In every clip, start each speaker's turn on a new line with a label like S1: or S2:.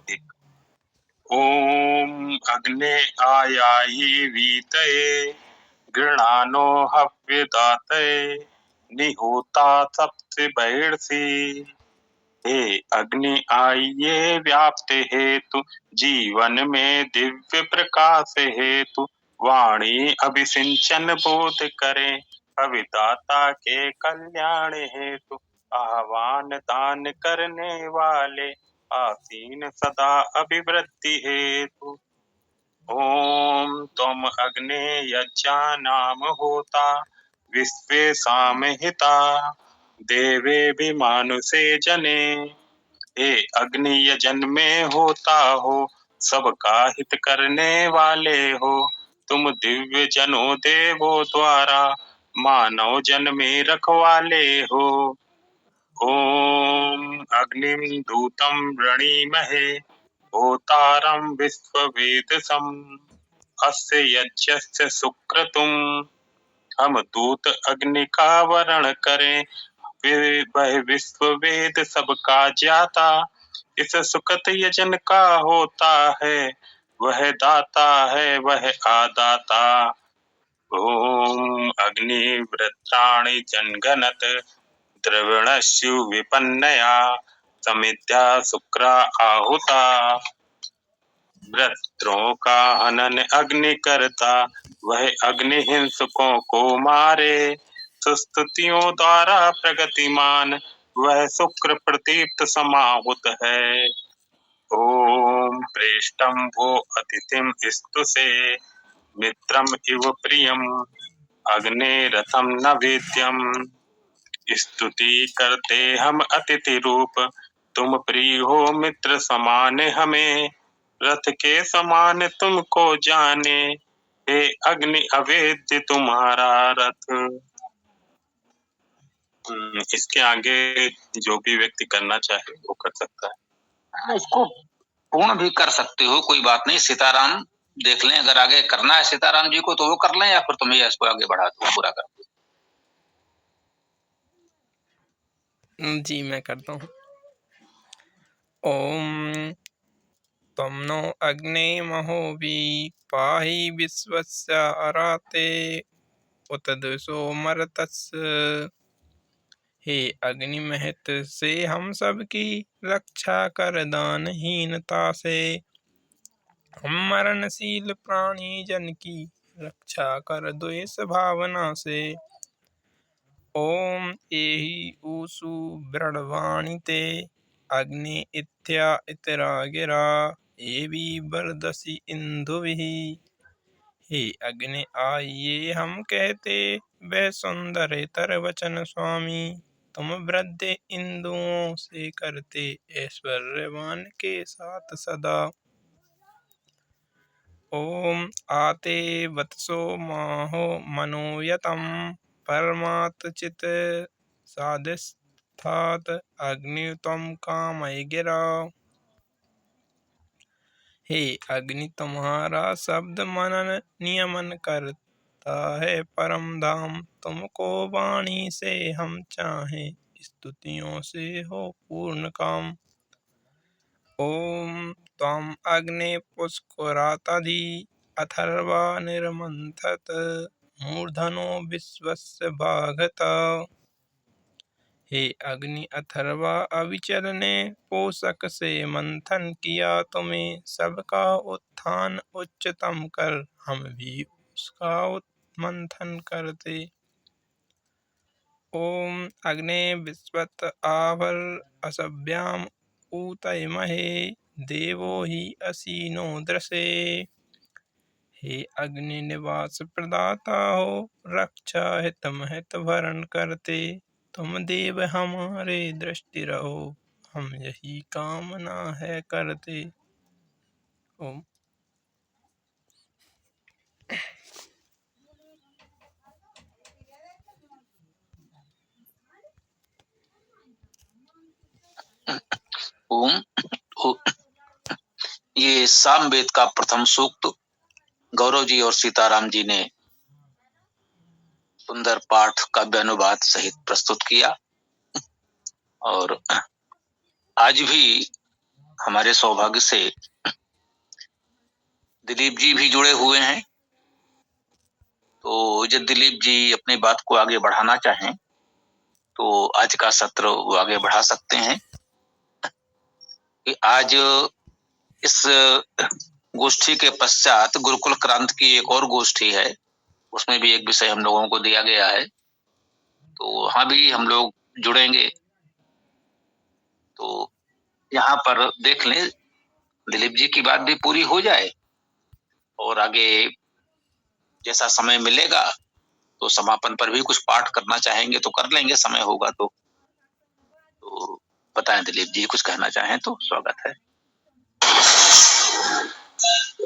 S1: एक ओम अग्ने आयाहि वीतये गृणानो हव्यदातये निहोता सप्त बहिर्षि। हे अग्नि आइये व्याप्त हेतु जीवन में दिव्य प्रकाश हेतु वाणी अभिसिंचन बोध करें अविदाता के कल्याण हेतु आह्वान दान करने वाले आसीन सदा अभिवृद्धि हेतु। ओम तुम अग्ने यज्ञा नाम होता विश्वे सामहिता देवे भी मानुषे जने। हे अग्नि यजन में होता हो सबका हित करने वाले हो तुम दिव्य जनों देवों द्वारा मानव जन में रखवाले हो। ओम अग्निम दूतम वृणीमहे होतारम विश्ववेदसम अस्य यज्ञस्य सुक्रतुम। हम दूत अग्नि का वरण करें वह विश्व वेद सबका ज्ञाता इस सुकृत यजन का होता है वह दाता है वह आदाता। ओम अग्नि वृत्राणि जनगणत द्रविणस्यु विपन्नया समिध्या शुक्रा आहुता वृत्रों का हनन अग्नि करता वह अग्नि हिंसकों को मारे सुस्तुतियों द्वारा प्रगतिमान वह शुक्र प्रदीप्त समाहुत है। ओम प्रेष्टम वो अतिथिम स्तुषे मित्रम इव प्रियम अग्ने रथम नवेद्यम। स्तुति करते हम अतिथि रूप तुम प्रिय हो मित्र समान हमें रथ के समान तुमको जाने हे अग्नि अवेद्य तुम्हारा रथ। इसके आगे जो भी व्यक्ति करना चाहे वो कर सकता है।
S2: इसको पूर्ण भी कर सकते हो, कोई बात नहीं। सीताराम देख लें, अगर आगे करना है सीताराम जी को तो वो कर लें या फिर तुम्हें इसको आगे बढ़ा दो, पूरा कर दो।
S3: जी मैं करता हूँ। ओम तम नो अग्ने महोवी पाहि विश्वस्य अराते उत दिशो मरतस्य। हे अग्नि महत से हम सब की रक्षा कर दानहीनता से हम मरणशील प्राणी जन की रक्षा कर द्वेष भावना से। ओम एहि ऊसु ब्रडवाणी ते अग्नि इत्या इतरा गिरा एवी बरदसी इंदुभिः। हे अग्नि आइए हम कहते वह सुंदर तर वचन स्वामी तुम वृद्ध इंदुओं से करते ऐश्वर्यवान के साथ सदा। ओम आते वत्सो माहो मनोयतम परमात् चित साधिष्ठात् अग्नि तम कामय गिरा। हे अग्नि तुम्हारा शब्द मनन नियमन करता है परम धाम तुमको वाणी से हम चाहें स्तुतियों से हो पूर्ण काम। ओम त्वं अग्ने पुष्करातधि अथर्वा निर्मंथत मूर्धनो विश्वस्य भागता। हे अग्नि अथर्वा अविचल ने पोषक से मंथन किया तुम्हें सबका उत्थान उच्चतम कर हम भी उसका मंथन करते। ओम अग्ने विश्वत आवर असभ्याम ऊतयमहे देवो हि असीनो दृशे। हे अग्नि निवास प्रदाता हो रक्षा हित महत भरण करते तुम देव हमारे दृष्टि रहो हम यही कामना है करते। ओम।
S2: ओम ये सामवेद का प्रथम सूक्त गौरव जी और सीताराम जी ने सुंदर पाठ काव्य अनुवाद सहित प्रस्तुत किया। और आज भी हमारे सौभाग्य से दिलीप जी भी जुड़े हुए हैं। तो जब दिलीप जी अपनी बात को आगे बढ़ाना चाहें तो आज का सत्र वो आगे बढ़ा सकते हैं। कि आज इस गोष्ठी के पश्चात गुरुकुल क्रांति की एक और गोष्ठी है, उसमें भी एक विषय हम लोगों को दिया गया है, तो वहां भी हम लोग जुड़ेंगे। तो यहाँ पर देख लें, दिलीप जी की बात भी पूरी हो जाए और आगे जैसा समय मिलेगा तो समापन पर भी कुछ पाठ करना चाहेंगे तो कर लेंगे, समय होगा तो बताएं दिलीप जी, कुछ कहना चाहें तो स्वागत है।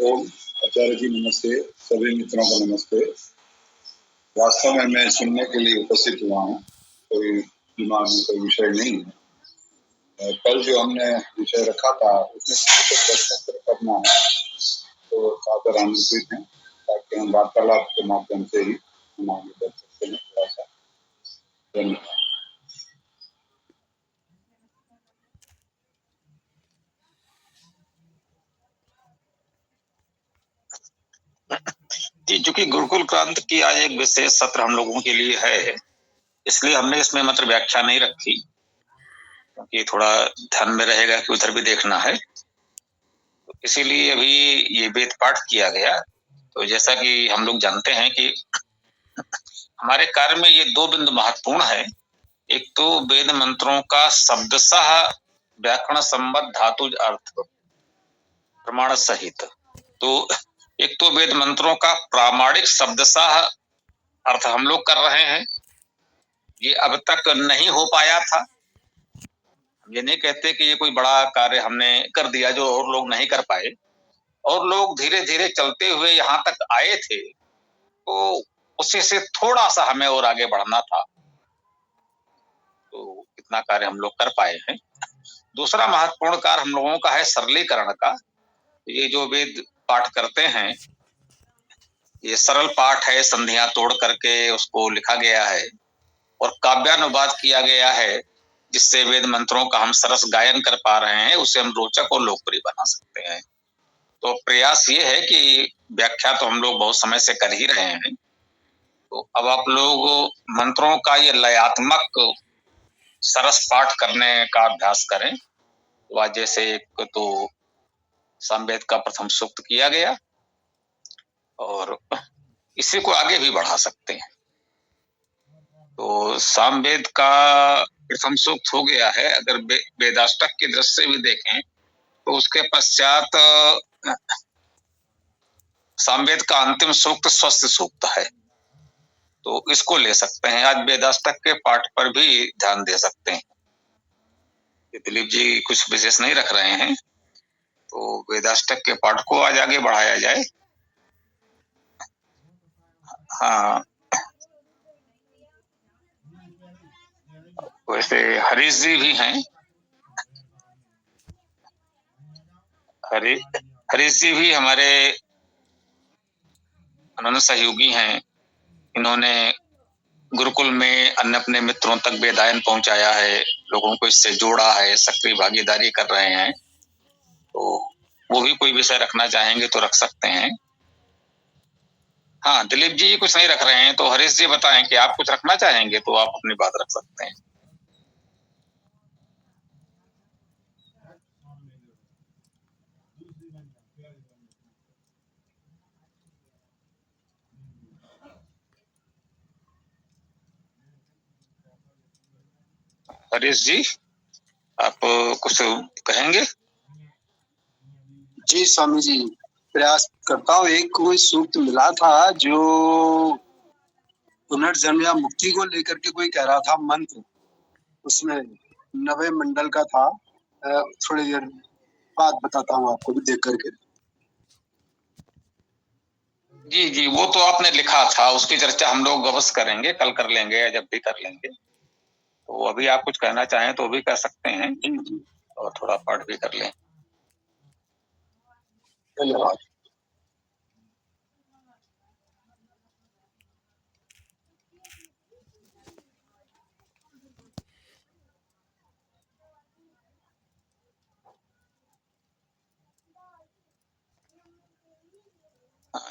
S4: ओम आचार्य जी नमस्ते, सभी मित्रों को नमस्ते। वास्तव में मैं सुनने के लिए उपस्थित हुआ हूँ, कोई दिमाग में कोई विषय नहीं है। कल जो हमने विषय रखा था उसमें किसी को प्रश्नोत्तर करना है तो सादर आमंत्रित हैं, ताकि हम वार्तालाप के माध्यम से ही हम आगे बढ़ सकते हैं। थोड़ा सा धन्यवाद।
S2: चूंकि गुरुकुल क्रांति की आज एक विशेष सत्र हम लोगों के लिए है, इसलिए हमने इसमें मात्र व्याख्या नहीं रखी, क्योंकि थोड़ा ध्यान में रहेगा कि उधर भी देखना है, तो इसीलिए अभी ये वेद पाठ किया गया। तो जैसा कि हम लोग जानते हैं कि हमारे कार्य में ये दो बिंदु महत्वपूर्ण है। एक तो वेद मंत्रों का शब्दशः व्याकरण संबद्ध धातुज अर्थ प्रमाण सहित, तो एक तो वेद मंत्रों का प्रामाणिक शब्दशः अर्थ हम लोग कर रहे हैं, ये अब तक नहीं हो पाया था। ये नहीं कहते कि ये कोई बड़ा कार्य हमने कर दिया जो और लोग नहीं कर पाए, और लोग धीरे धीरे चलते हुए यहाँ तक आए थे, तो उसी से थोड़ा सा हमें और आगे बढ़ना था, तो इतना कार्य हम लोग कर पाए हैं। दूसरा महत्वपूर्ण कार्य हम लोगों का है सरलीकरण का। ये जो वेद पाठ करते हैं, ये सरल पाठ है, संधियां तोड़ करके उसको लिखा गया है और काव्यानुवाद किया गया है, जिससे वेद मंत्रों का हम सरस गायन कर पा रहे हैं, उसे हम रोचक और लोकप्रिय बना सकते हैं। तो प्रयास ये है कि व्याख्या तो हम लोग बहुत समय से कर ही रहे हैं, तो अब आप लोग मंत्रों का ये लयात्मक सरस पाठ करने का अभ्यास करें। तो आज जैसे एक तो सामवेद का प्रथम सूक्त किया गया और इसी को आगे भी बढ़ा सकते हैं। तो सामवेद का प्रथम सूक्त हो गया है। अगर वेदाष्टक की दृष्टि से भी देखें तो उसके पश्चात सामवेद का अंतिम सूक्त स्वस्थ सूक्त है, तो इसको ले सकते हैं। आज वेदाष्टक के पाठ पर भी ध्यान दे सकते हैं। दिलीप जी कुछ विशेष नहीं रख रहे हैं, तो वेदाष्टक के पाठ को आज आगे बढ़ाया जाए। हाँ, वैसे हरीश जी भी हैं, हरीश जी भी हमारे अनन्य सहयोगी हैं। इन्होंने गुरुकुल में अन्य अपने मित्रों तक वेदायन पहुंचाया है, लोगों को इससे जोड़ा है, सक्रिय भागीदारी कर रहे हैं। तो वो भी कोई विषय रखना चाहेंगे तो रख सकते हैं। हाँ, दिलीप जी कुछ नहीं रख रहे हैं, तो हरीश जी बताएं कि आप कुछ रखना चाहेंगे तो आप अपनी बात रख सकते हैं। हरीश जी, आप कुछ कहेंगे?
S5: जी स्वामी जी, प्रयास करता हूँ। एक कोई सूक्त मिला था जो पुनर्जन्म या मुक्ति को लेकर के कोई कह रहा था मंत्र, उसमें 90 मंडल का था। थोड़ी देर बाद बताता हूँ आपको भी देख करके।
S2: जी जी, वो तो आपने लिखा था, उसकी चर्चा हम लोग अवश्य करेंगे, कल कर लेंगे या जब भी कर लेंगे। तो अभी आप कुछ कहना चाहें तो भी कह सकते हैं और थोड़ा पाठ भी कर लें।
S5: धन्यवाद।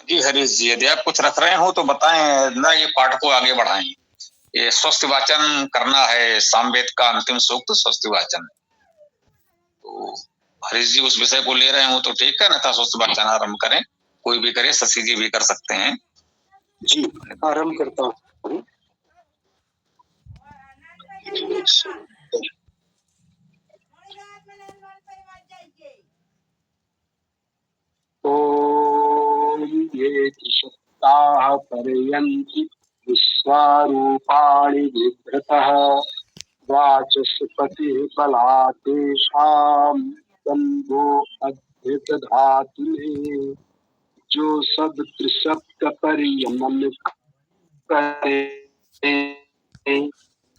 S2: जी हरीश जी, यदि आप कुछ रख रहे हो तो बताएं ना, ये पाठ को आगे बढ़ाएं। ये स्वस्थ वाचन करना है, सामवेद का अंतिम सूक्त स्वस्थ वाचन। तो हरीश जी उस विषय को ले रहे हो तो ठीक है, ना था स्वस्थ वाचन आरंभ करें, कोई भी करे, शशि जी भी कर सकते हैं।
S5: जी आरंभ करता हूँ। ओम ये शक्ताः पर्यन्ति विश्वारूपाणि विभ्रतः वाचस्पतिः बलातेषां तन्वो अभ्युदधातुः। जो सब त्रिशब्द परियमन करे,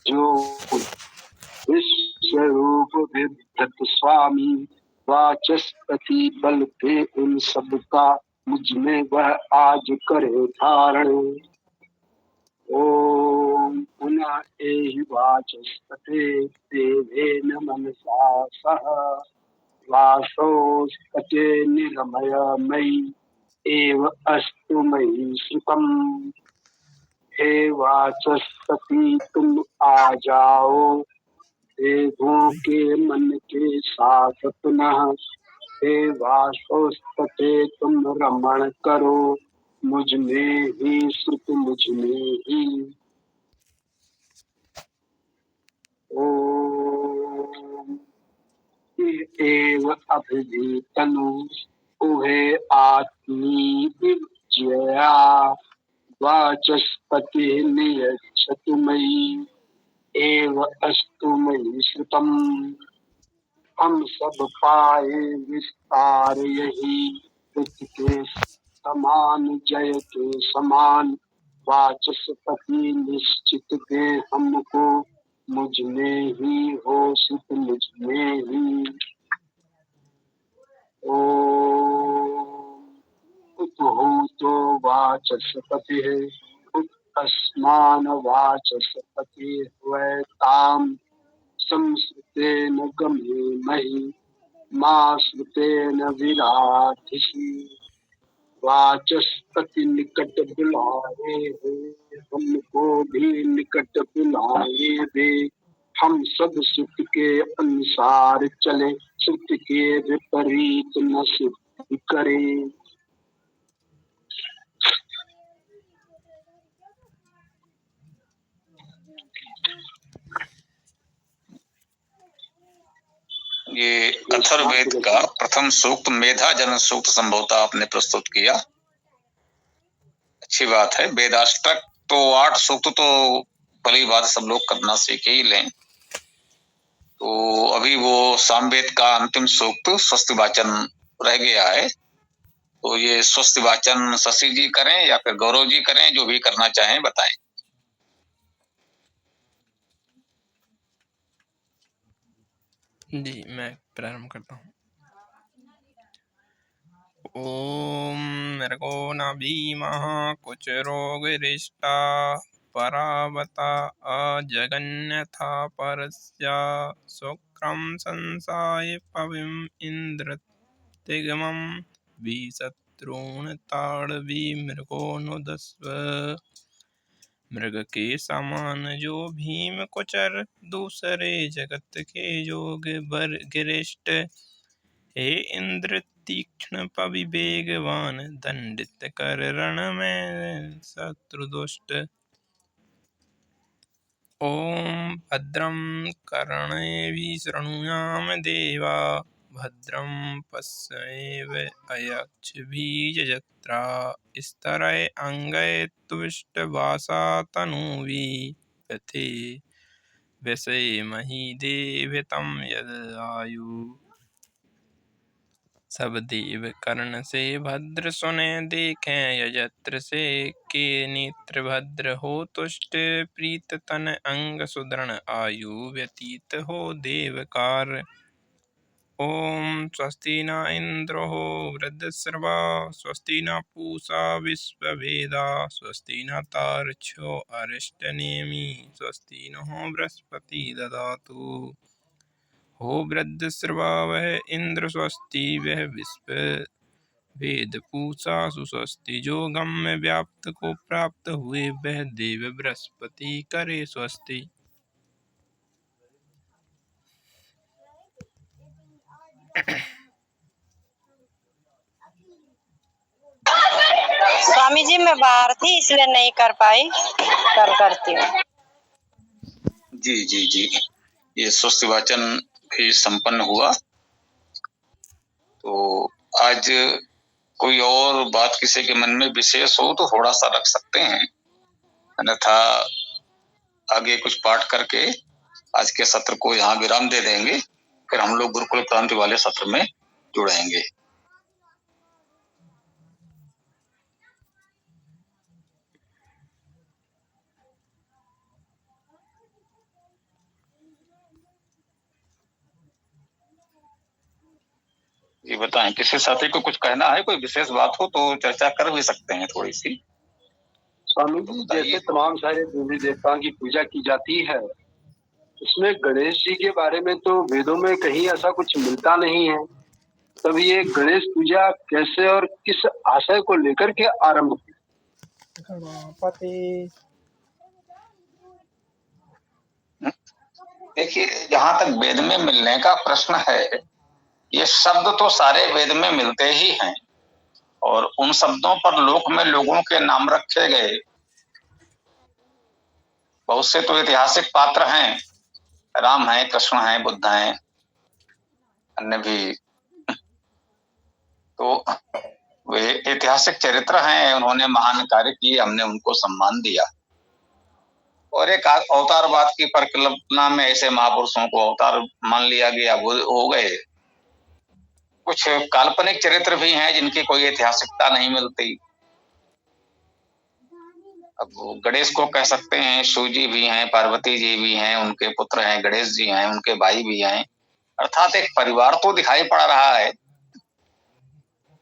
S5: जो विश्वरूप विभ्रत स्वामी वाचस्पति बल थे उन सब का, मुझ में वह आज करे धारण। ओम पुनः एहि वाचस्पते देवेन मनसा सह वासोस्पते निरमय मयि एव अस्तु मयि श्रुतम्। हे वाचस्पति तुम आ जाओ, देवों के मन के साथ पुनः। हे वाचस्पते तुम रमण करो, मुझ में ही श्रुत मुझ में ही। ओम एव अभिजीतनु उहे आत्मी विजया वाचस्पति नियच्छतु मयि एव अस्तु मयि श्रुतम्। हम सब पाए विस्तार यही, कृत के समान जय के समान। वाचस्पति निश्चित दे हमको, मुझ में ही हो सुख मुझ में ही। ओम उपहूतो वाचस्पतिः उत्तस्मान वाचस्पतिः वैताम संस्कृतेन गमे महि मा श्रुतेन विराधिषि। वाचस्पति निकट बुलाए हो, हमको भी निकट बुलाए दे। हम सब सुख के अनुसार चले, सुख के विपरीत न सिद्धि करें।
S2: ये अथर्ववेद का प्रथम सूक्त मेधा जन सूक्त संभवतः आपने प्रस्तुत किया, अच्छी बात है। वेदाष्टक तो 8 सूक्त तो भली बात सब लोग करना सीख ही लें। तो अभी वो सामवेद का अंतिम सूक्त स्वस्थ वाचन रह गया है, तो ये स्वस्थ वाचन शशि जी करें या फिर गौरव जी करें, जो भी करना चाहें बताएं।
S3: जी मैं प्रारंभ करता हूँ। ओम मृगो न भीमः कुछ रोग रिष्टा परावता अजगन्यथा परस्या शुक्रं संसाय पविम इंद्रतिगमं विशत्रून् ताड़वी मृगो नुदस्व। मृग के समान जो भीम कुचर, दूसरे जगत के योग गिरिष्ट। हे इंद्र तीक्ष्ण पविवेगवान, दंडित कर रण में शत्रुदुष्ट। ओम भद्रं कर्णेभिः शृणुयाम देवा, भद्रं पश्येम अयक्षभिर्यजत्रा। स्तरय अंगय तुष्टवासा तनूभिः, यथे व्यसेमहि देवहितं यदायु। सब देव कर्ण से भद्र सुने, देखें यजत्र से के नेत्र भद्र। हो तुष्ट प्रीत तन अंग सुदृढ़, आयु व्यतीत हो देवकार। ओम स्वस्ति न इंद्रो वृद्धश्रवा, स्वस्ति न पूषा विश्ववेदा, स्वस्ति न तार्क्ष्यो अरिष्टनेमि, स्वस्ति नो बृहस्पति ददातु। हो वृद्धश्रवा वह इंद्र, स्वस्ति वह विश्व वेद पूषा सुस्वस्ति, जो गम्य व्याप्त को प्राप्त हुए, वह देव बृहस्पति करे स्वस्ति।
S6: स्वामी जी मैं बाहर थी इसलिए नहीं कर पाई, कल करती हूँ।
S2: जी जी जी, ये स्वस्ति वाचन भी संपन्न हुआ। तो आज कोई और बात किसी के मन में विशेष हो तो थोड़ा सा रख सकते हैं, अन्यथा आगे कुछ पाठ करके आज के सत्र को यहाँ विराम दे देंगे, फिर हम लोग गुरुकुल क्रांति वाले सत्र में जुड़ेंगे। ये बताएं, किसी साथी को कुछ कहना है, कोई विशेष बात हो तो चर्चा कर भी सकते हैं थोड़ी सी।
S5: स्वामी जी, जैसे तमाम सारे देवी देवताओं की पूजा की जाती है, उसमें गणेश जी के बारे में तो वेदों में कहीं ऐसा कुछ मिलता नहीं है। तब ये गणेश पूजा कैसे और किस आशय को लेकर के आरंभ हुई?
S3: गणपति।
S2: देखिए, जहां तक वेद में मिलने का प्रश्न है, ये शब्द तो सारे वेद में मिलते ही हैं और उन शब्दों पर लोक में लोगों के नाम रखे गए। बहुत से तो ऐतिहासिक पात्र हैं, राम हैं, कृष्ण हैं, बुद्ध हैं, अन्य भी। तो वे ऐतिहासिक चरित्र हैं, उन्होंने महान कार्य किए, हमने उनको सम्मान दिया। और एक अवतारवाद की परिकल्पना में ऐसे महापुरुषों को अवतार मान लिया गया, वो हो गए। कुछ काल्पनिक चरित्र भी हैं जिनकी कोई ऐतिहासिकता नहीं मिलती। अब गणेश को कह सकते हैं, शिव जी भी हैं, पार्वती जी भी हैं, उनके पुत्र हैं, गणेश जी हैं, उनके भाई भी हैं, अर्थात एक परिवार तो दिखाई पड़ रहा है।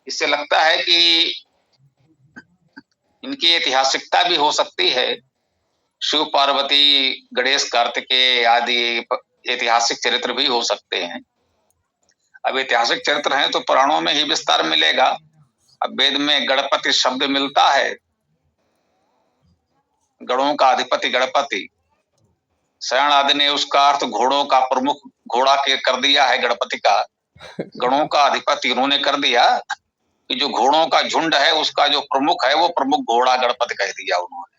S2: इससे लगता है कि इनकी ऐतिहासिकता भी हो सकती है। शिव, पार्वती, गणेश, कार्तिकेय आदि ऐतिहासिक चरित्र भी हो सकते हैं। अब ऐतिहासिक चरित्र हैं तो पुराणों में ही विस्तार मिलेगा। अब वेद में गणपति शब्द मिलता है, गणों का अधिपति गणपति। शरण आदि ने उसका अर्थ घोड़ों का प्रमुख घोड़ा के कर दिया है, गणपति का गणों का अधिपति उन्होंने कर दिया कि जो घोड़ों का झुंड है उसका जो प्रमुख है वो प्रमुख घोड़ा गणपति कह दिया उन्होंने।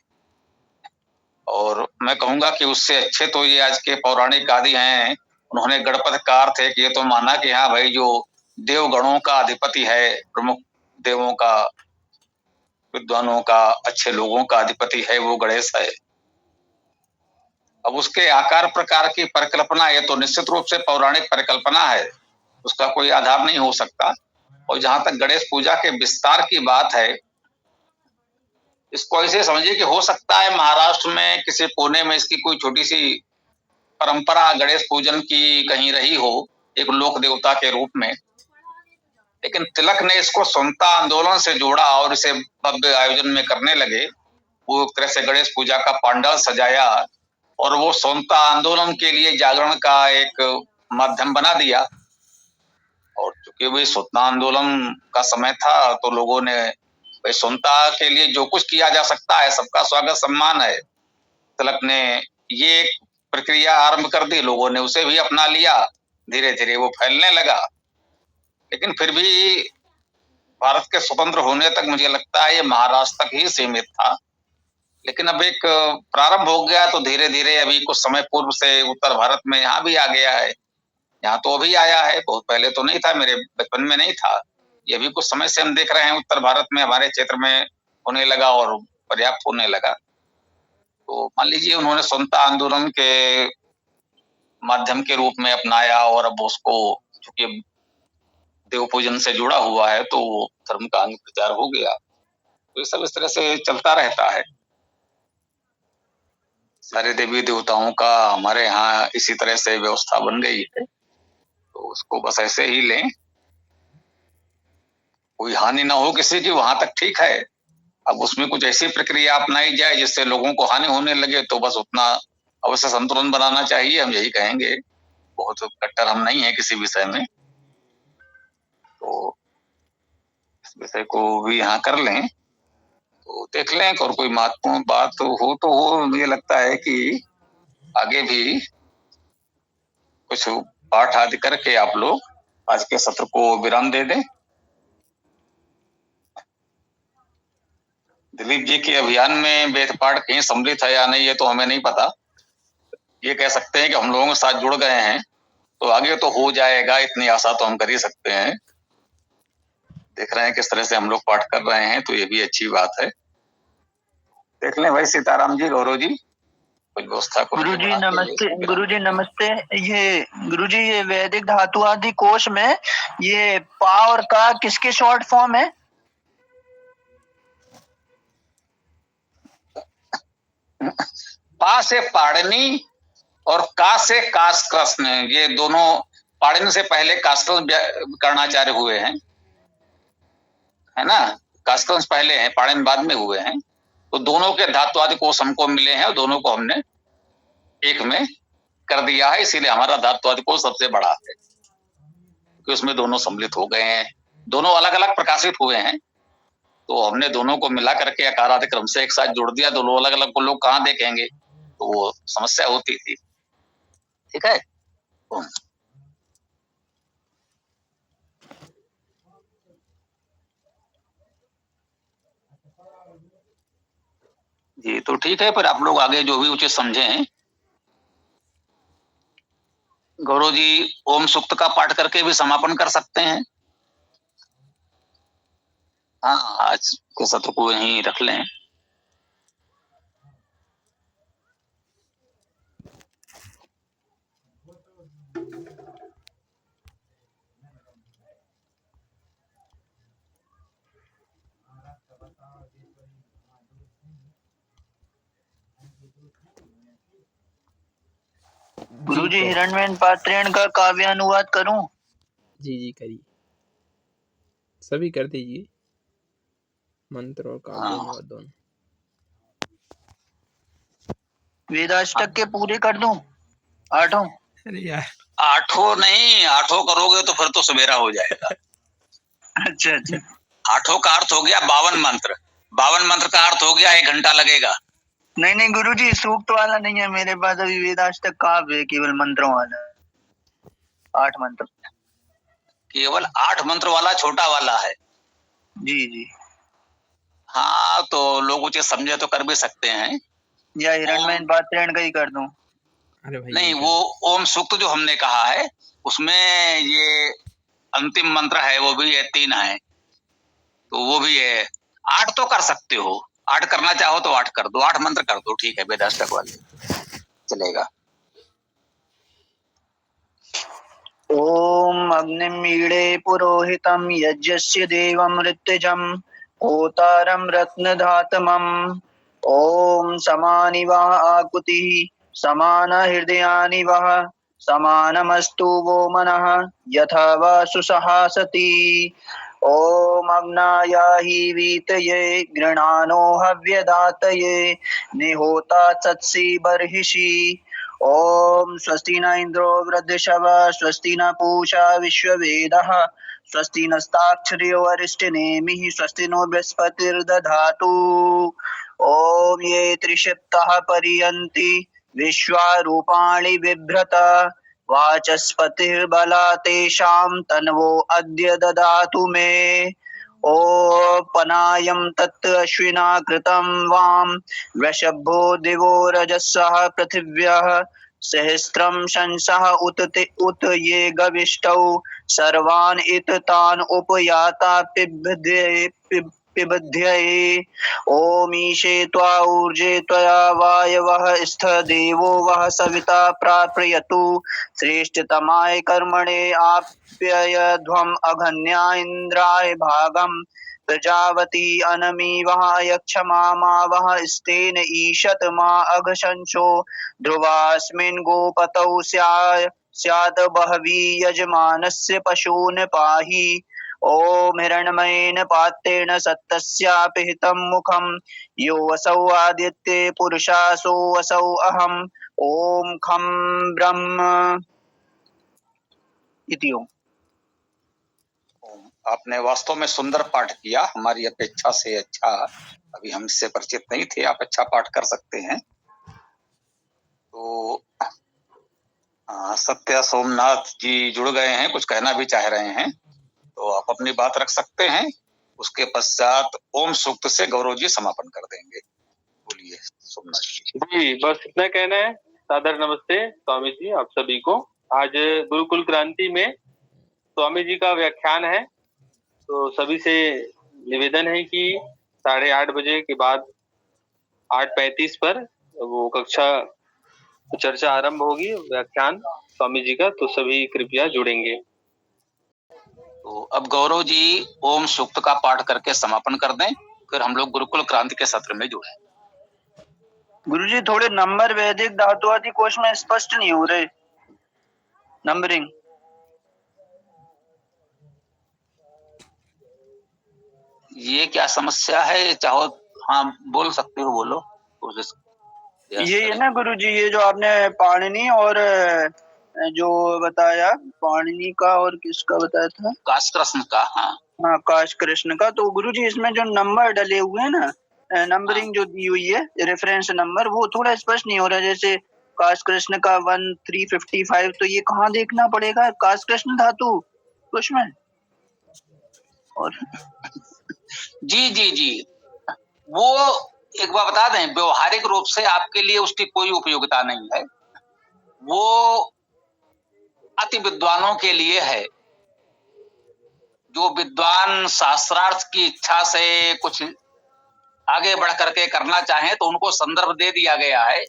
S2: और मैं कहूंगा कि उससे अच्छे तो ये आज के पौराणिक आदि हैं, उन्होंने गणपति का अर्थ है कि ये तो माना कि हाँ भाई, जो देवगणों का अधिपति है, प्रमुख देवों का, विद्वानों का, अच्छे लोगों का अधिपति है, वो गणेश है। अब उसके आकार प्रकार की परिकल्पना, ये तो निश्चित रूप से पौराणिक परिकल्पना है, उसका कोई आधार नहीं हो सकता। और जहां तक गणेश पूजा के विस्तार की बात है, इसको ऐसे समझिए कि हो सकता है महाराष्ट्र में किसी कोने में इसकी कोई छोटी सी परंपरा गणेश पूजन की कहीं रही हो, एक लोक देवता के रूप में, लेकिन तिलक ने इसको स्वतंत्रता आंदोलन से जोड़ा और इसे भव्य आयोजन में करने लगे। वो एक तरह से गणेश पूजा का पंडाल सजाया और वो स्वतंत्रता आंदोलन के लिए जागरण का एक माध्यम बना दिया। और चूंकि वही स्वतंत्रता आंदोलन का समय था तो लोगों ने भाई स्वतंत्रता के लिए जो कुछ किया जा सकता है, सबका स्वागत सम्मान है। तिलक ने ये एक प्रक्रिया आरंभ कर दी, लोगों ने उसे भी अपना लिया, धीरे धीरे वो फैलने लगा। लेकिन फिर भी भारत के स्वतंत्र होने तक मुझे लगता है ये महाराष्ट्र तक ही सीमित था। लेकिन अब एक प्रारंभ हो गया तो धीरे धीरे अभी कुछ समय पूर्व से उत्तर भारत में यहाँ भी आ गया है। यहाँ तो अभी आया है, बहुत पहले तो नहीं था, मेरे बचपन में नहीं था। ये भी कुछ समय से हम देख रहे हैं उत्तर भारत में, हमारे क्षेत्र में होने लगा और पर्याप्त होने लगा। तो मान लीजिए उन्होंने स्वतंत्रता आंदोलन के माध्यम के रूप में अपनाया और अब उसको, चूंकि देव पूजन से जुड़ा हुआ है तो धर्म का अंग प्रचार हो गया। तो ये सब इस तरह से चलता रहता है। सारे देवी देवताओं का हमारे यहाँ इसी तरह से व्यवस्था बन गई है, तो उसको बस ऐसे ही लें, कोई हानि ना हो किसी की, वहां तक ठीक है। अब उसमें कुछ ऐसी प्रक्रिया अपनाई जाए जिससे लोगों को हानि होने लगे तो बस उतना अवश्य संतुलन बनाना चाहिए, हम यही कहेंगे। बहुत कट्टर हम नहीं है किसी विषय में। तो इस विषय को भी यहाँ कर लें तो देख लें, और कोई महत्वपूर्ण बात तो हो। मुझे लगता है कि आगे भी कुछ पाठ आदि करके आप लोग आज के सत्र को विराम दे दें। दिलीप जी के अभियान में वेद पाठ कहीं सम्मिलित है या नहीं, ये तो हमें नहीं पता। ये कह सकते हैं कि हम लोगों के साथ जुड़ गए हैं, तो आगे तो हो जाएगा, इतनी आशा तो हम कर ही सकते हैं। देख रहे हैं किस तरह से हम लोग पाठ कर रहे हैं, तो ये भी अच्छी बात है। देख लें भाई सीताराम जी, गौरव जी, कुछ व्यवस्था को।
S7: गुरुजी नमस्ते। गुरुजी नमस्ते। ये वैदिक धातु आदि कोश में ये पा और का किसके शॉर्ट फॉर्म है?
S2: पा से पाणिनि और का से काशकृष्ण, ये दोनों पाणिनि से पहले काशकृष्ण कर्णाचार्य हुए हैं, है ना। काशकृष्ण पहले हैं, पाणिनि बाद में हुए हैं। तो दोनों के धातु आदि कोश हमको मिले हैं और दोनों को हमने एक में कर दिया है, इसीलिए हमारा धातु आदि कोश सबसे बड़ा है, क्योंकि उसमें दोनों सम्मिलित हो गए हैं। दोनों अलग अलग प्रकाशित हुए हैं, तो हमने दोनों को मिला करके आकार आदि क्रम से एक साथ जोड़ दिया। दोनों अलग अलग को लोग कहाँ देखेंगे, तो वो समस्या होती थी। ठीक है। जी तो ठीक है, फिर आप लोग आगे जो भी उचित समझें। गौरव जी ओम सूक्त का पाठ करके भी समापन कर सकते हैं। हाँ, आज के सत्र को यहीं रख लें।
S7: गुरुजी हिरण्मयन पात्रेण का काव्यानुवाद करूं?
S3: जी करिए, सभी कर दीजिए, मंत्र और काव्यानुवाद दोनों।
S7: वेदाष्टक के पूरे कर दूं? 8?
S3: अरे यार
S2: 8 नहीं, 8 करोगे तो फिर तो सवेरा हो जाएगा।
S7: अच्छा।
S2: 8 का अर्थ हो गया 52 मंत्र। 52 मंत्र का अर्थ हो गया 1 घंटा लगेगा।
S7: नहीं गुरुजी, सूक्त वाला नहीं है मेरे पास अभी, वेदाष्टक काव्य है, केवल मंत्रों वाला। 8 मंत्र,
S2: केवल 8 मंत्र वाला छोटा वाला है।
S7: जी।
S2: हाँ, तो लोग उसे समझे तो कर भी सकते हैं,
S7: या हिरण्मयन पात्रेण का ही कर दूं?
S3: अरे भाई
S2: नहीं, वो ओम सूक्त जो हमने कहा है उसमें ये अंतिम मंत्र है, वो भी है 3 है, तो वो भी है। 8 तो कर सकते हो, 8 करना चाहो तो 8 कर दो, 8 मंत्र कर दो, ठीक है, वेदाष्टक वाले चलेगा।
S7: ओम अग्निमीडे पुरोहितं यज्ञस्य देवं ऋत्विजं होतारं रत्नधातमम्। ओम समानि वः आकुतिः समान हृदयानि वः समानमस्तु वो मनः यथा वा सुसहासति। ओम अग्नायाहि वीतये गृणानो हव्यदातये निहोता सत्सि बर्हिषि। ओम स्वस्ति न इंद्रो वृद्धशवः स्वस्ति न पूषा विश्ववेदः स्वस्ति नस्ताक्षर्यो अरिष्टनेमिः स्वस्ति नो बृहस्पतिर्दधातु। ओम ये त्रिशप्तः पर्यन्ति विश्वारूपाणि बिभ्रत वाचस्पतिर्बला तेषां तन्वो अद्य ददातु मे। ओपनायं तत् अश्विना कृतं वां वृषभो दिवो रजसः पृथिव्यः सहस्रं शंसः उत ये गविष्टौ सर्वान् इत तान् उपयाता पिबध्यै। ओमीशे त्वा ऊर्जे त्वया वायवः स्थ देवो वः सविता प्राप्यतु श्रेष्ठतमाय कर्मणे आप्ययध्वम् अघन्या इन्द्राय भागम् प्रजावती अनमी वः यक्षमा वः स्तेन ईशत मा अघशंसो ध्रुवास्मिन् गोपतौ स्यात् बह्वी यजमानस्य पशून् पाहि। ओम हिरण्मयेन पात्रेण सत्तस्यापि हितं मुखं यो असौ आदित्ये पुरुषासो असौ अहम्। ओम खं ब्रह्म इति।
S2: आपने वास्तव में सुंदर पाठ किया, हमारी अपेक्षा से अच्छा। अभी हम इससे परिचित नहीं थे, आप अच्छा पाठ कर सकते हैं। तो सत्या सोमनाथ जी जुड़ गए हैं, कुछ कहना भी चाह रहे हैं, तो आप अपनी बात रख सकते हैं। उसके पश्चात ओम सूक्त से गौरव जी समापन कर देंगे। बोलिए सोमनाथ जी।
S8: जी, बस इतना कहना है। सादर नमस्ते स्वामी जी आप सभी को। आज गुरुकुल क्रांति में स्वामी जी का व्याख्यान है, तो सभी से निवेदन है कि 8:30 बजे के बाद 8:35 पर वो कक्षा चर्चा आरंभ होगी, व्याख्यान स्वामी जी का, तो सभी कृपया जुड़ेंगे।
S2: तो अब गौरव जी ओम सूक्त का पाठ करके समापन कर दें, फिर हम लोग गुरुकुल क्रांति के सत्र में जुड़े।
S7: गुरुजी थोड़े नंबर वैदिक धातु आदि कोश में स्पष्ट नहीं हो रहे, नंबरिंग।
S2: ये क्या समस्या है? चाहो हाँ बोल सकते हो, बोलो।
S7: ये है ना गुरुजी, ये जो आपने पाणिनि और जो बताया पाणिनि का और किसका बताया था,
S2: काश कृष्ण का। हाँ
S7: काश कृष्ण का। तो गुरुजी इसमें जो नंबर डले हुए हैं ना, नंबरिंग जो दी हुई है रेफरेंस नंबर, वो थोड़ा स्पष्ट नहीं हो रहा। जैसे काश कृष्ण का 1355, तो ये कहाँ देखना पड़ेगा? काश कृष्ण धातु उसमें और
S2: जी जी जी, वो एक बार बता दें, व्यवहारिक रूप से आपके लिए उसकी कोई उपयोगिता नहीं है, वो अति विद्वानों के लिए है। जो विद्वान शास्त्रार्थ की इच्छा से कुछ आगे बढ़ करके करना चाहें तो उनको संदर्भ दे दिया गया है।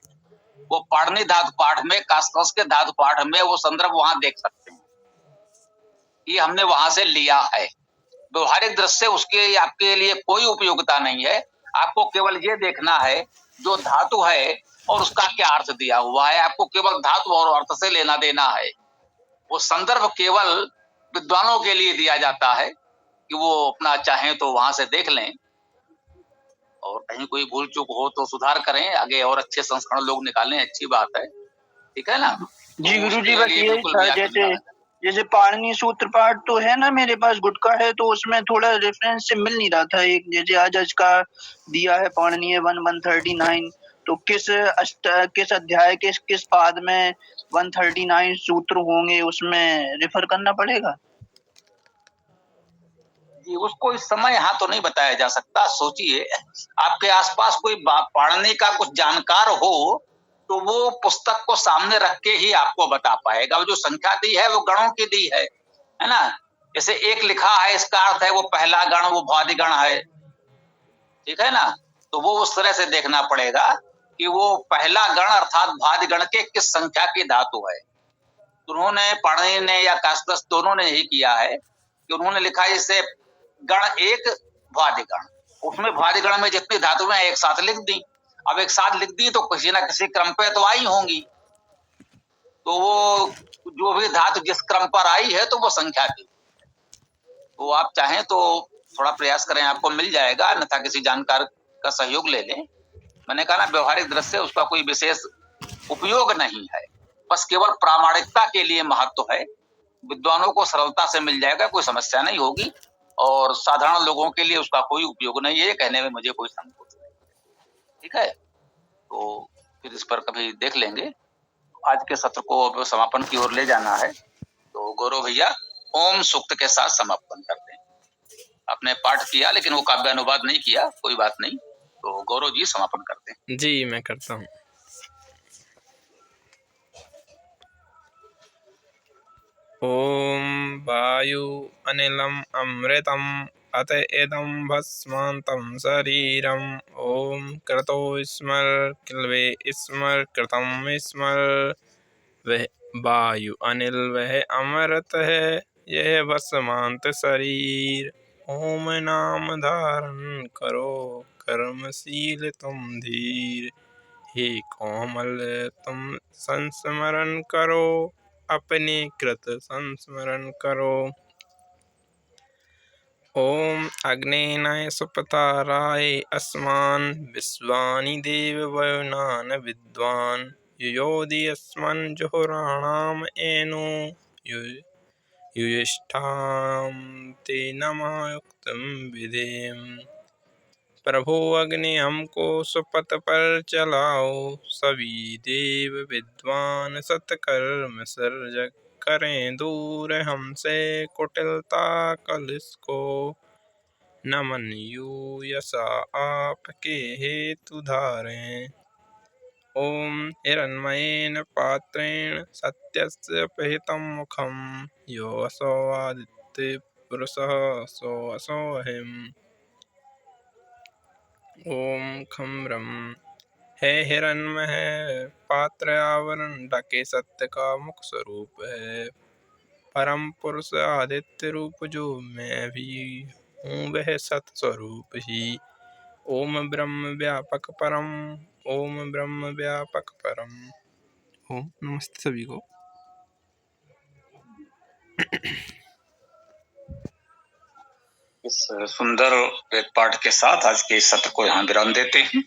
S2: वो पाणिनि धातु पाठ में, काशकस के धातु पाठ में वो संदर्भ वहां देख सकते हैं, ये हमने वहां से लिया है। व्यवहारिक दृष्टि से उसके आपके लिए कोई उपयोगिता नहीं है। आपको केवल ये देखना है जो धातु है और उसका क्या अर्थ दिया हुआ है, आपको केवल धातु और अर्थ से लेना देना है। वो संदर्भ केवल विद्वानों के लिए दिया जाता है कि वो अपना चाहें तो वहां से देख लें, और कहीं कोई भूल चूक हो तो सुधार करें, आगे और अच्छे संस्करण लोग निकालें, अच्छी बात है, ठीक है ना।
S7: जी
S2: तो
S7: गुरुजी,
S2: उसके
S7: बस
S2: लिए
S7: यही
S2: बिल्कुल
S7: था।
S2: भी आपकी
S7: जैसे जैसे पाणिनि सूत्र पाठ तो है ना मेरे पास, गुटका है, तो उसमें थोड़ा रेफरेंस से मिल नहीं रहा था। एक जैसे आज का दिया है पाणिनि 139, तो किस अध्याय के किस पाद में 139 सूत्र होंगे, उसमें रेफर करना पड़ेगा।
S2: जी, उसको इस समय यहाँ तो नहीं बताया जा सकता। सोचिए आपके आसपास कोई पाणिनि का कुछ जानकार हो तो वो पुस्तक को सामने रख के ही आपको बता पाएगा। वो जो संख्या दी है वो गणों की दी है ना। जैसे एक लिखा है, इसका अर्थ है वो पहला गण, वो भ्वादि गण है, ठीक है ना। तो वो उस तरह से देखना पड़ेगा कि वो पहला गण अर्थात भ्वादि गण के किस संख्या की धातु है। उन्होंने, पाणिनि ने या काशकस दोनों ने ही किया है कि उन्होंने लिखा है जैसे गण एक भ्वादि गण, उसमें भ्वादि गण में जितनी धातुएं एक साथ लिख दी। अब एक साथ लिख दी तो किसी ना किसी क्रम पे तो आई होंगी, तो वो जो भी धातु जिस क्रम पर आई है तो वो संख्या की। तो आप चाहें तो थोड़ा प्रयास करें, आपको मिल जाएगा, अन्यथा किसी जानकार का सहयोग ले लें। मैंने कहा ना, व्यवहारिक दृष्टि से उसका कोई विशेष उपयोग नहीं है, बस केवल प्रामाणिकता के लिए महत्व है। विद्वानों को सरलता से मिल जाएगा, कोई समस्या नहीं होगी, और साधारण लोगों के लिए उसका कोई उपयोग नहीं है, कहने में मुझे कोई संकोच नहीं, ठीक है। तो फिर इस पर कभी देख लेंगे। आज के सत्र को अब समापन की ओर ले जाना है, तो गौरव भैया ओम सूक्त के साथ समापन करते हैं। आपने पाठ किया लेकिन वो काव्य अनुवाद नहीं किया, कोई बात नहीं, तो गौरव जी समापन करते हैं।
S3: जी मैं करता हूँ। ओम वायु अनिलम अमृतम अत इदं भस्मान्तं शरीरम। ओम क्रतो स्मर किल्वे स्मर कृतं स्मर। वह वायु अनिल वह अमृत है, यह भस्मांत शरीर। ओम नाम धारण करो, कर्मशील तुम धीर। हे कोमल तुम संस्मरण करो, अपने कृत संस्मरण करो। ओम अग्नेनाय सुपताराय अस्मान् विश्वानि देव वयुनान विद्वान्। युयोधि अस्मन् जुहुराणाम एनो युधिष्ठां ते नमः युक्तं विधेम। प्रभो अग्नि हमको सुपथ पर चलाओ, सभी देव विद्वान सत्कर्म सर्जक, करें दूर हमसे कुटिलता कलुष को। नमन यशा आपके हेतु धारें। ओम हिरण्मयेन पात्रेण सत्यस्य पिहितं मुखं, यो असौ आदित्य पुरुषः सो असोऽहम्। ओम खं ब्रह्म। है हिरण्मय पात्र आवरण ढके सत्य का मुख स्वरूप है। परम पुरुष आदित्य रूप जो मैं भी हूँ वह सत स्वरूप ही। ओम ब्रह्म व्यापक परम, ओम ब्रह्म व्यापक परम। ओम नमस्ते सभी को।
S2: इस सुंदर वेद पाठ के साथ आज के इस सत्र को यहाँ विराम देते हैं।